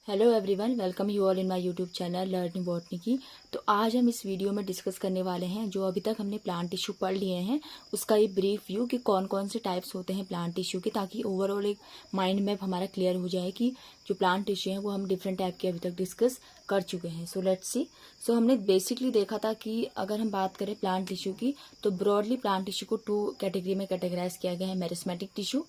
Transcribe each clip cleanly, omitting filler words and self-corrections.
Hello everyone, welcome you all in my YouTube channel learning botany की। तो आज हम इस वीडियो में डिस्कस करने वाले हैं जो अभी तक हमने प्लांट टिश्यू पढ़ लिए हैं उसका एक ब्रीफ व्यू कि कौन कौन से टाइप्स होते हैं प्लांट टिश्यू के, ताकि ओवरऑल एक माइंड मैप हमारा क्लियर हो जाए कि जो प्लांट टिश्यू है वो हम डिफरेंट टाइप के अभी तक डिस्कस कर चुके हैं। So let's see. सो हमने बेसिकली देखा था कि अगर हम बात करें प्लांट टिश्यू की तो ब्रॉडली प्लांट टिश्यू को 2 कैटेगरी में कैटेगराइज किया गया है, मेरिस्मेटिक टिश्यू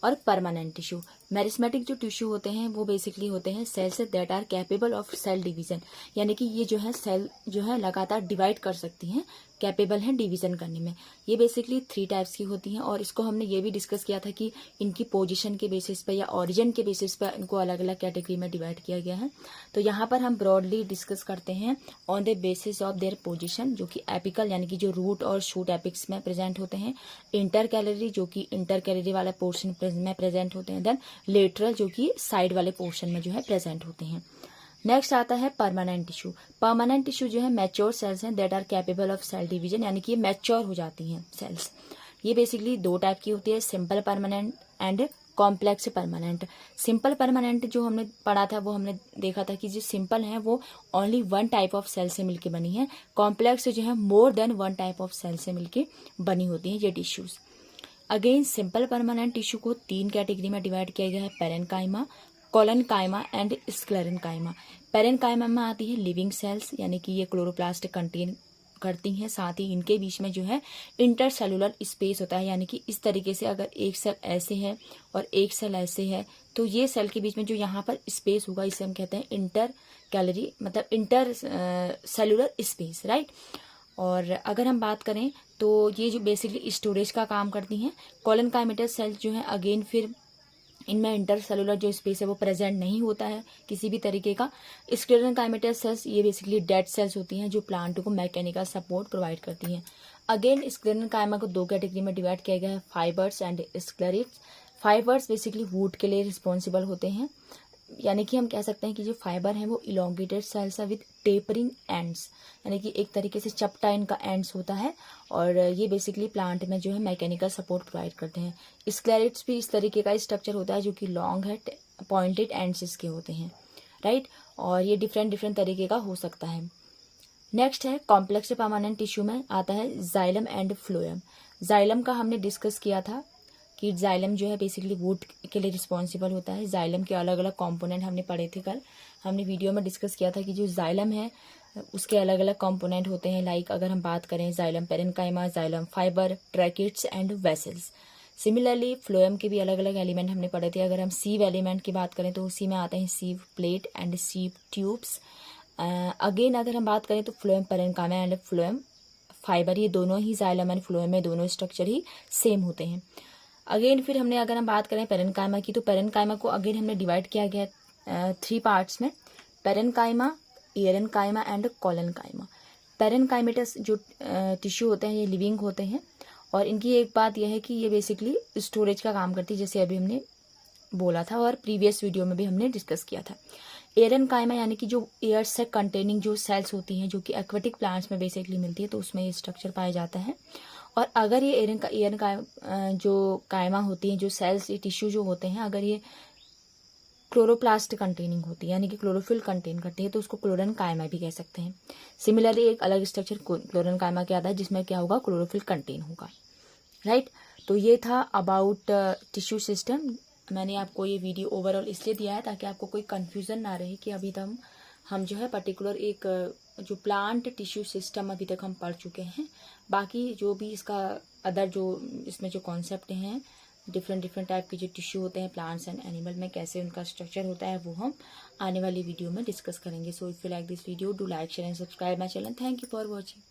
और परमानेंट टिश्यू। मेरिस्मेटिक जो टिश्यू होते हैं वो बेसिकली होते हैं cells that are capable of cell division, यानी कि ये जो है सेल जो है लगातार डिवाइड कर सकती हैं, कैपेबल हैं डिवीजन करने में। ये बेसिकली 3 टाइप्स की होती हैं और इसको हमने ये भी डिस्कस किया था कि इनकी पोजीशन के बेसिस पे या ओरिजिन के बेसिस पे इनको अलग अलग कैटेगरी में डिवाइड किया गया है। तो यहाँ पर हम ब्रॉडली डिस्कस करते हैं on the basis of their position, जो कि एपिकल यानी कि जो रूट और शूट एपिक्स में प्रेजेंट होते हैं, इंटर कैलरी जो कि इंटर कैलरी वाला पोर्शन में प्रेजेंट होते हैं, देन लेटरल जो कि साइड वाले पोर्शन में जो है प्रेजेंट होते हैं। नेक्स्ट आता है परमानेंट टिश्यू। परमानेंट टिश्यू जो है मैच्योर सेल्स हैं that are capable of cell division, यानी कि ये मैच्योर हो जाती हैं सेल्स। ये बेसिकली 2 टाइप की होती है, simple permanent and complex permanent. Simple permanent जो हमने पढ़ा था वो हमने देखा था कि जो सिंपल है वो ओनली 1 टाइप ऑफ सेल से मिलकर बनी है, कॉम्प्लेक्स जो है more than 1 type of cell से मिलकर बनी होती है ये tissues. Again simple permanent tissue को 3 कैटेगरी में डिवाइड किया गया है, parenchyma, collenchyma and sclerenchyma. Parenchyma में आती है लिविंग सेल्स, यानी कि ये क्लोरोप्लास्ट कंटेन करती हैं, साथ ही इनके बीच में जो है इंटरसेलुलर स्पेस होता है, यानी कि इस तरीके से अगर एक सेल ऐसे है और एक सेल ऐसे है तो ये सेल के बीच में जो यहाँ पर स्पेस होगा इसे हम कहते हैं इंटर कैलरी, मतलब इंटर सेलुलर स्पेस, राइट। और अगर हम बात करें तो ये जो बेसिकली स्टोरेज का काम करती हैं। कोलेनकाइमेटस सेल्स जो है अगेन फिर इनमें इंटरसेलुलर जो स्पेस है वो प्रेजेंट नहीं होता है किसी भी तरीके का। स्क्लेरेन्काइमेटस सेल्स ये बेसिकली डेड सेल्स होती हैं जो प्लांट को मैकेनिकल सपोर्ट प्रोवाइड करती हैं। अगेन स्क्लेरेन्काइमा को 2 कैटेगरी में डिवाइड किया गया है, fibres and sclereids. Fibres basically wood के लिए रिस्पॉन्सिबल होते हैं, यानी कि हम कह सकते हैं कि जो फाइबर है वो इलोंगेटेड सेल्स है विद टेपरिंग एंड्स, यानी कि एक तरीके से चपटा इनका एंड्स होता है और ये बेसिकली प्लांट में जो है मैकेनिकल सपोर्ट प्रोवाइड करते हैं। स्क्लेरेट्स भी इस तरीके का स्ट्रक्चर होता है जो कि लॉन्ग है, पॉइंटेड एंड्स इसके होते हैं, राइट। और ये डिफरेंट तरीके का हो सकता है। नेक्स्ट है कॉम्प्लेक्स परमानेंट टिश्यू में आता है जाइलम एंड फ्लोएम। जाइलम का हमने डिस्कस किया था कि जाइलम जो है बेसिकली वुड के लिए रिस्पॉन्सिबल होता है। जाइलम के अलग अलग कंपोनेंट हमने पढ़े थे कल, हमने वीडियो में डिस्कस किया था कि जो जाइलम है उसके अलग अलग कंपोनेंट होते हैं। लाइक अगर हम बात करें xylem parenchyma, xylem fibre, tracheids and vessels. Similarly phloem के भी अलग अलग एलिमेंट हमने पढ़े थे। अगर हम सीव एलिमेंट की बात करें तो उसी में आते हैं sieve plate and sieve tubes. Again अगर हम बात करें तो phloem parenchyma and phloem fibre, ये दोनों ही जाइलम एंड फ्लोएम में दोनों स्ट्रक्चर ही सेम होते हैं। अगेन फिर हमने अगर हम बात करें पेरेन्काइमा की तो पेरेन्काइमा को अगेन हमने डिवाइड किया गया 3 पार्ट्स में, पेरेन्काइमा, एरेन्काइमा एंड कोलेनकाइमा। पेरेन्काइमेटस जो टिश्यू होते हैं ये लिविंग होते हैं और इनकी एक बात यह है कि ये बेसिकली स्टोरेज का काम करती है, जैसे अभी हमने बोला था और प्रीवियस वीडियो में भी हमने डिस्कस किया था। एरेन्काइमा यानी कि जो एयर से कंटेनिंग जो सेल्स होती हैं जो कि एक्वेटिक प्लांट्स में बेसिकली मिलती है, तो उसमें ये स्ट्रक्चर पाया जाता है। और अगर ये एरेन्काइमा जो कायमा होती है, जो सेल्स ये टिश्यू जो होते हैं, अगर ये क्लोरोप्लास्ट कंटेनिंग होती है यानी कि क्लोरोफिल कंटेन करती है तो उसको क्लोरेन्काइमा भी कह सकते हैं। सिमिलरली एक अलग स्ट्रक्चर क्लोरेन्काइमा के आता है जिसमें क्या होगा, क्लोरोफिल कंटेन होगा, राइट। तो ये था अबाउट टिश्यू सिस्टम। मैंने आपको ये वीडियो ओवरऑल इसलिए दिया है ताकि आपको कोई कंफ्यूजन ना रहे कि अभी तक हम जो है पर्टिकुलर एक जो प्लांट टिश्यू सिस्टम अभी तक हम पढ़ चुके हैं। बाकी जो भी इसका अदर जो इसमें जो कॉन्सेप्ट हैं, डिफरेंट टाइप के जो टिश्यू होते हैं प्लांट्स एंड एनिमल में, कैसे उनका स्ट्रक्चर होता है, वो हम आने वाली वीडियो में डिस्कस करेंगे। So if you like this video do like share and subscribe my channel. Thank you for watching.